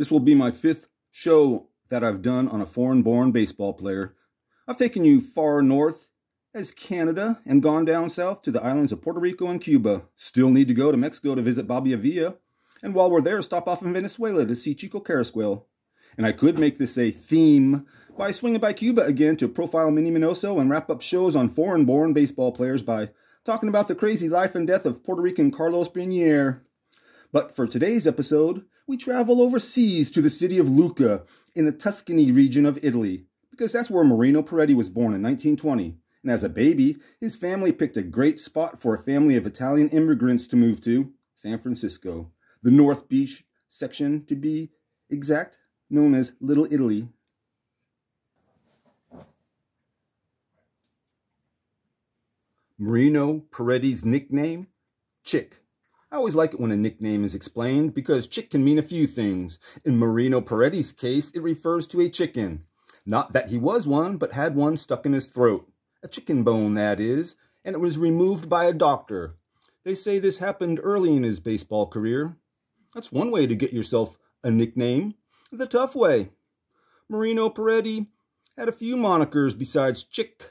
This will be my 5th show that I've done on a foreign-born baseball player. I've taken you far north as Canada and gone down south to the islands of Puerto Rico and Cuba. Still need to go to Mexico to visit Bobby Avila. And while we're there, stop off in Venezuela to see Chico Carrasquel. And I could make this a theme by swinging by Cuba again to profile Minnie Minoso and wrap up shows on foreign-born baseball players by talking about the crazy life and death of Puerto Rican Carlos Brinier. But for today's episode, we travel overseas to the city of Lucca in the Tuscany region of Italy, because that's where Marino Pieretti was born in 1920. And as a baby, his family picked a great spot for a family of Italian immigrants to move to, San Francisco, the North Beach section to be exact, known as Little Italy. Marino Pieretti's nickname? Chick. I always like it when a nickname is explained because chick can mean a few things. In Marino Pieretti's case, it refers to a chicken. Not that he was one, but had one stuck in his throat. A chicken bone, that is, and it was removed by a doctor. They say this happened early in his baseball career. That's one way to get yourself a nickname. The tough way. Marino Pieretti had a few monikers besides Chick,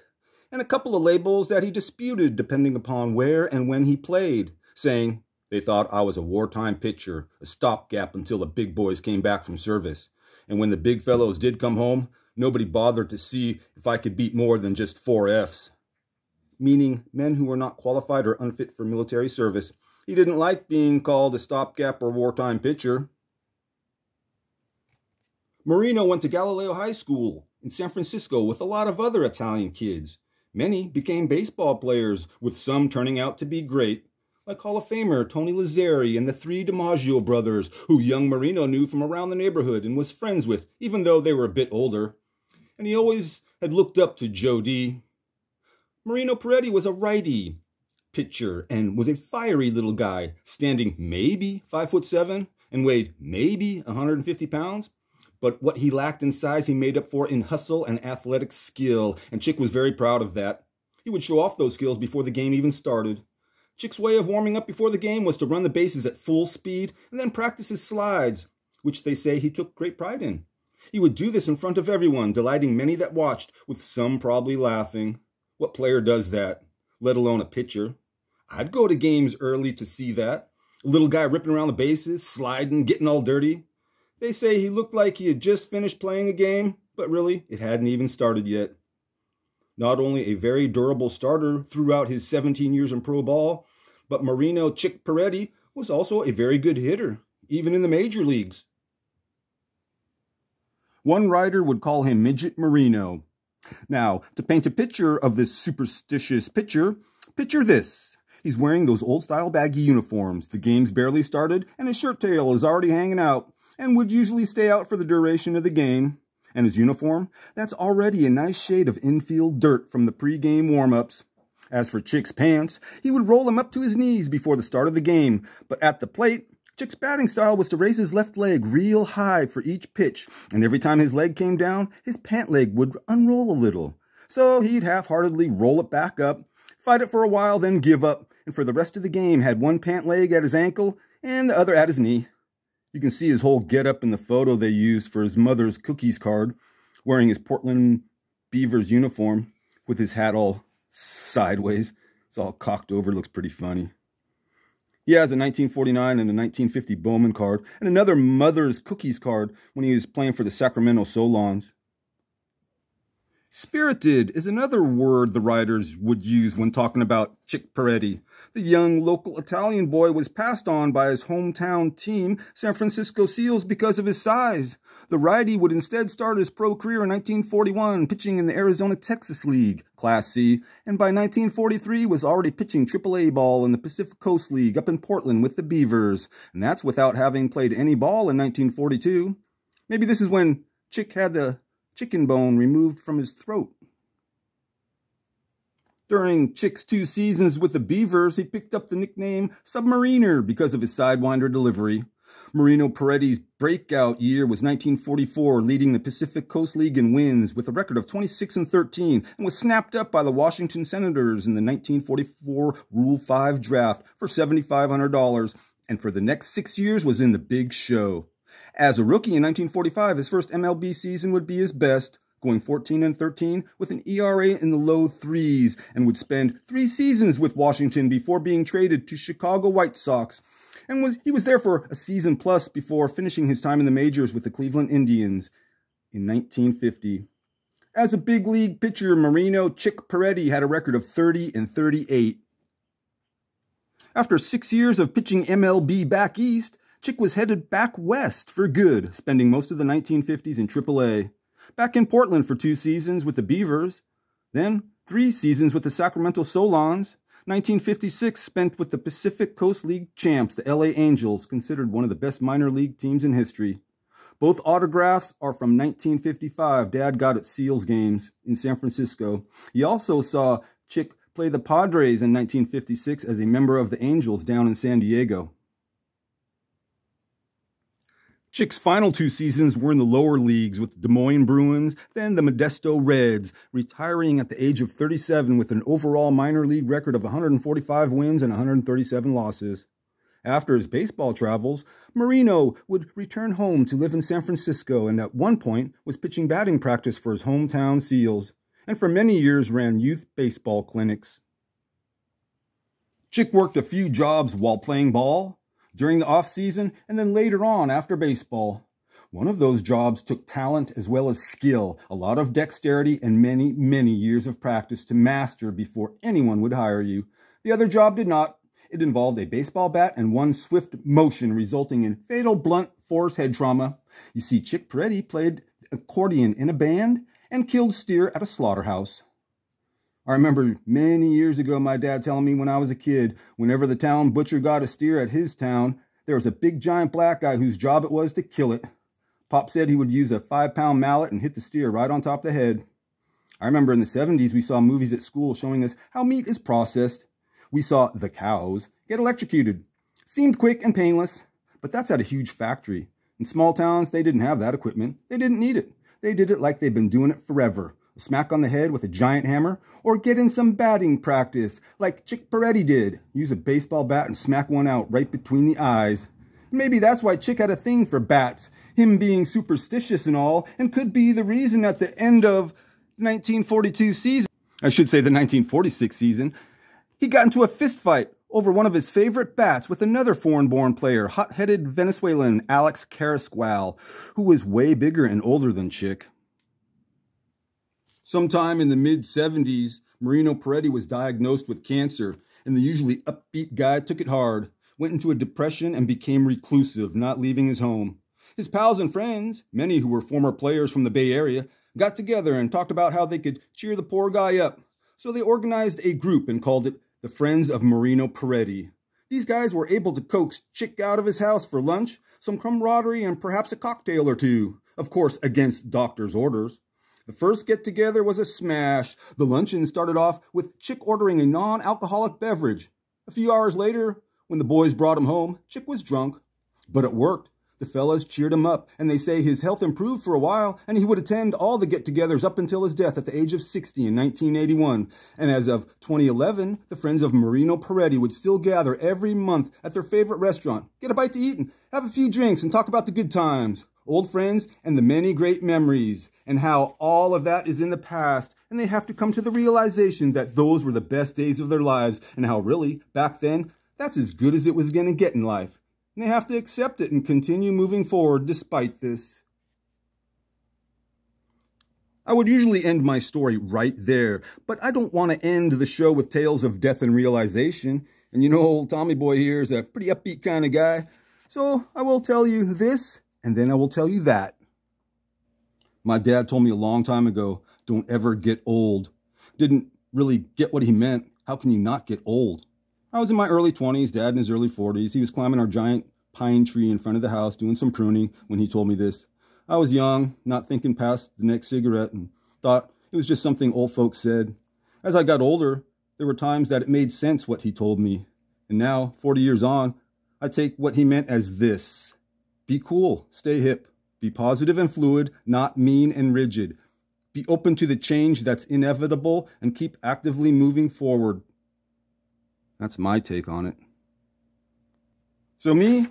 and a couple of labels that he disputed depending upon where and when he played, saying they thought I was a wartime pitcher, a stopgap until the big boys came back from service. And when the big fellows did come home, nobody bothered to see if I could beat more than just 4 Fs. Meaning men who were not qualified or unfit for military service. He didn't like being called a stopgap or wartime pitcher. Marino went to Galileo High School in San Francisco with a lot of other Italian kids. Many became baseball players, with some turning out to be great, like Hall of Famer Tony Lazzeri and the 3 DiMaggio brothers, who young Marino knew from around the neighborhood and was friends with, even though they were a bit older. And he always had looked up to Joe D. Marino Pieretti was a righty pitcher and was a fiery little guy, standing maybe 5'7" and weighed maybe 150 pounds. But what he lacked in size, he made up for in hustle and athletic skill, and Chick was very proud of that. He would show off those skills before the game even started. Chick's way of warming up before the game was to run the bases at full speed and then practice his slides, which they say he took great pride in. He would do this in front of everyone, delighting many that watched, with some probably laughing. What player does that, let alone a pitcher? I'd go to games early to see that. A little guy ripping around the bases, sliding, getting all dirty. They say he looked like he had just finished playing a game, but really, it hadn't even started yet. Not only a very durable starter throughout his 17 years in pro ball, but Marino Chick Pieretti was also a very good hitter, even in the major leagues. One writer would call him Midget Marino. Now, to paint a picture of this superstitious pitcher, picture this. He's wearing those old-style baggy uniforms. The game's barely started, and his shirt tail is already hanging out, and would usually stay out for the duration of the game. And his uniform, that's already a nice shade of infield dirt from the pre-game warm-ups. As for Chick's pants, he would roll them up to his knees before the start of the game, but at the plate, Chick's batting style was to raise his left leg real high for each pitch, and every time his leg came down, his pant leg would unroll a little. So he'd half-heartedly roll it back up, fight it for a while, then give up, and for the rest of the game had one pant leg at his ankle and the other at his knee. You can see his whole get-up in the photo they used for his mother's cookies card, wearing his Portland Beavers uniform with his hat all sideways. It's all cocked over, looks pretty funny. He has a 1949 and a 1950 Bowman card, and another mother's cookies card when he was playing for the Sacramento Solons. Spirited is another word the writers would use when talking about Chick Pieretti. The young local Italian boy was passed on by his hometown team, San Francisco Seals, because of his size. The righty would instead start his pro career in 1941, pitching in the Arizona-Texas League, Class C, and by 1943 was already pitching AAA ball in the Pacific Coast League up in Portland with the Beavers, and that's without having played any ball in 1942. Maybe this is when Chick had the chicken bone removed from his throat. During Chick's 2 seasons with the Beavers, he picked up the nickname Submariner because of his sidewinder delivery. Marino Pieretti's breakout year was 1944, leading the Pacific Coast League in wins with a record of 26-13, and was snapped up by the Washington Senators in the 1944 Rule 5 draft for $7,500, and for the next 6 years was in the Big Show. As a rookie in 1945, his first MLB season would be his best, going 14-13 with an ERA in the low threes, and would spend 3 seasons with Washington before being traded to Chicago White Sox. And he was there for a season plus before finishing his time in the majors with the Cleveland Indians in 1950. As a big league pitcher, Marino Chick Pieretti had a record of 30-38. After 6 years of pitching MLB back east, Chick was headed back west for good, spending most of the 1950s in AAA. Back in Portland for 2 seasons with the Beavers, then 3 seasons with the Sacramento Solons. 1956 spent with the Pacific Coast League champs, the LA Angels, considered one of the best minor league teams in history. Both autographs are from 1955. Dad got at Seals games in San Francisco. He also saw Chick play the Padres in 1956 as a member of the Angels down in San Diego. Chick's final 2 seasons were in the lower leagues with the Des Moines Bruins, then the Modesto Reds, retiring at the age of 37 with an overall minor league record of 145 wins and 137 losses. After his baseball travels, Marino would return home to live in San Francisco and at one point was pitching batting practice for his hometown Seals, and for many years ran youth baseball clinics. Chick worked a few jobs while playing ball, during the off-season, and then later on after baseball. One of those jobs took talent as well as skill, a lot of dexterity, and many, many years of practice to master before anyone would hire you. The other job did not. It involved a baseball bat and one swift motion, resulting in fatal blunt force head trauma. You see, Chick Pieretti played accordion in a band and killed steer at a slaughterhouse. I remember many years ago my dad telling me when I was a kid, whenever the town butcher got a steer at his town, there was a big giant black guy whose job it was to kill it. Pop said he would use a 5-pound mallet and hit the steer right on top of the head. I remember in the 70s we saw movies at school showing us how meat is processed. We saw the cows get electrocuted. Seemed quick and painless, but that's at a huge factory. In small towns, they didn't have that equipment. They didn't need it. They did it like they've been doing it forever. A smack on the head with a giant hammer, or get in some batting practice, like Chick Pieretti did. Use a baseball bat and smack one out right between the eyes. Maybe that's why Chick had a thing for bats, him being superstitious and all, and could be the reason at the end of 1942 season, I should say the 1946 season, he got into a fist fight over one of his favorite bats with another foreign-born player, hot-headed Venezuelan Alex Carrasqual, who was way bigger and older than Chick. Sometime in the mid-70s, Marino Pieretti was diagnosed with cancer, and the usually upbeat guy took it hard, went into a depression, and became reclusive, not leaving his home. His pals and friends, many who were former players from the Bay Area, got together and talked about how they could cheer the poor guy up. So they organized a group and called it the Friends of Marino Pieretti. These guys were able to coax Chick out of his house for lunch, some camaraderie, and perhaps a cocktail or two, of course against doctor's orders. The first get-together was a smash. The luncheon started off with Chick ordering a non-alcoholic beverage. A few hours later, when the boys brought him home, Chick was drunk. But it worked. The fellas cheered him up, and they say his health improved for a while, and he would attend all the get-togethers up until his death at the age of 60 in 1981. And as of 2011, the Friends of Marino Pieretti would still gather every month at their favorite restaurant, get a bite to eat, and have a few drinks, and talk about the good times, old friends, and the many great memories, and how all of that is in the past, and they have to come to the realization that those were the best days of their lives, and how really, back then, that's as good as it was going to get in life. And they have to accept it and continue moving forward despite this. I would usually end my story right there, but I don't want to end the show with tales of death and realization. And you know, old Tommy boy here is a pretty upbeat kind of guy. So I will tell you this, and then I will tell you that. My dad told me a long time ago, don't ever get old. Didn't really get what he meant. How can you not get old? I was in my early 20s, Dad in his early 40s. He was climbing our giant pine tree in front of the house, doing some pruning when he told me this. I was young, not thinking past the next cigarette, and thought it was just something old folks said. As I got older, there were times that it made sense what he told me. And now, 40 years on, I take what he meant as this. Be cool, stay hip, be positive and fluid, not mean and rigid. Be open to the change that's inevitable and keep actively moving forward. That's my take on it. So me,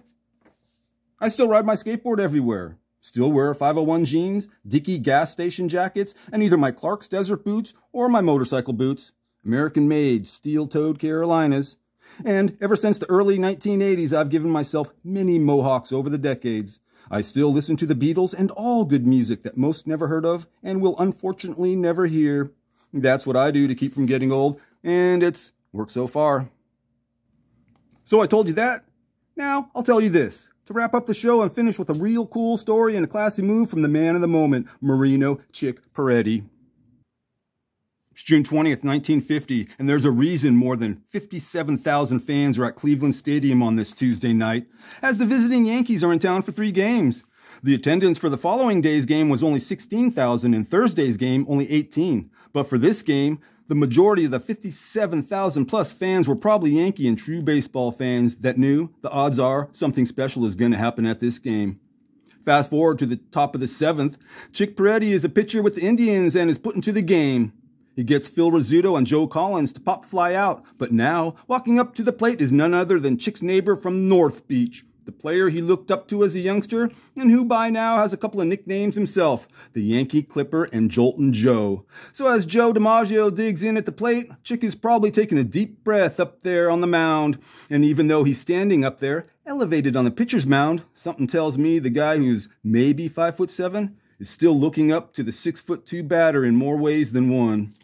I still ride my skateboard everywhere. Still wear 501 jeans, Dickie gas station jackets, and either my Clark's desert boots or my motorcycle boots. American-made, steel-toed Carolinas. And ever since the early 1980s, I've given myself many mohawks over the decades. I still listen to the Beatles and all good music that most never heard of and will unfortunately never hear. That's what I do to keep from getting old, and it's worked so far. So I told you that. Now I'll tell you this. To wrap up the show and finish with a real cool story and a classy move from the man of the moment, Marino Chick Pieretti. It's June 20th, 1950, and there's a reason more than 57,000 fans are at Cleveland Stadium on this Tuesday night, as the visiting Yankees are in town for 3 games. The attendance for the following day's game was only 16,000 and Thursday's game only 18. But for this game, the majority of the 57,000 plus fans were probably Yankee and true baseball fans that knew the odds are something special is going to happen at this game. Fast forward to the top of the 7th, Chick Pieretti is a pitcher with the Indians and is put into the game. He gets Phil Rizzuto and Joe Collins to pop fly out, but now walking up to the plate is none other than Chick's neighbor from North Beach, the player he looked up to as a youngster and who by now has a couple of nicknames himself, the Yankee Clipper and Joltin' Joe. So as Joe DiMaggio digs in at the plate, Chick is probably taking a deep breath up there on the mound, and even though he's standing up there, elevated on the pitcher's mound, something tells me the guy who's maybe 5'7" is still looking up to the 6'2" batter in more ways than one.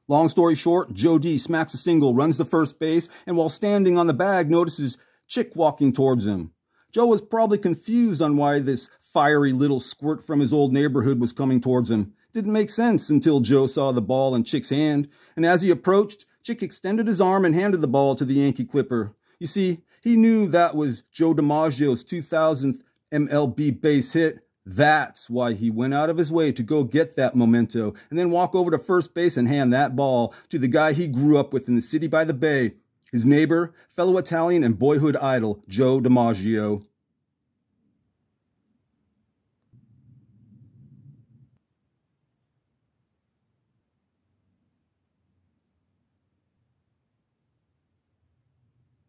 Long story short, Joe D smacks a single, runs to first base, and while standing on the bag, notices Chick walking towards him. Joe was probably confused on why this fiery little squirt from his old neighborhood was coming towards him. Didn't make sense until Joe saw the ball in Chick's hand, and as he approached, Chick extended his arm and handed the ball to the Yankee Clipper. You see, he knew that was Joe DiMaggio's 2000th MLB base hit. That's why he went out of his way to go get that memento and then walk over to first base and hand that ball to the guy he grew up with in the city by the bay, his neighbor, fellow Italian and boyhood idol, Joe DiMaggio.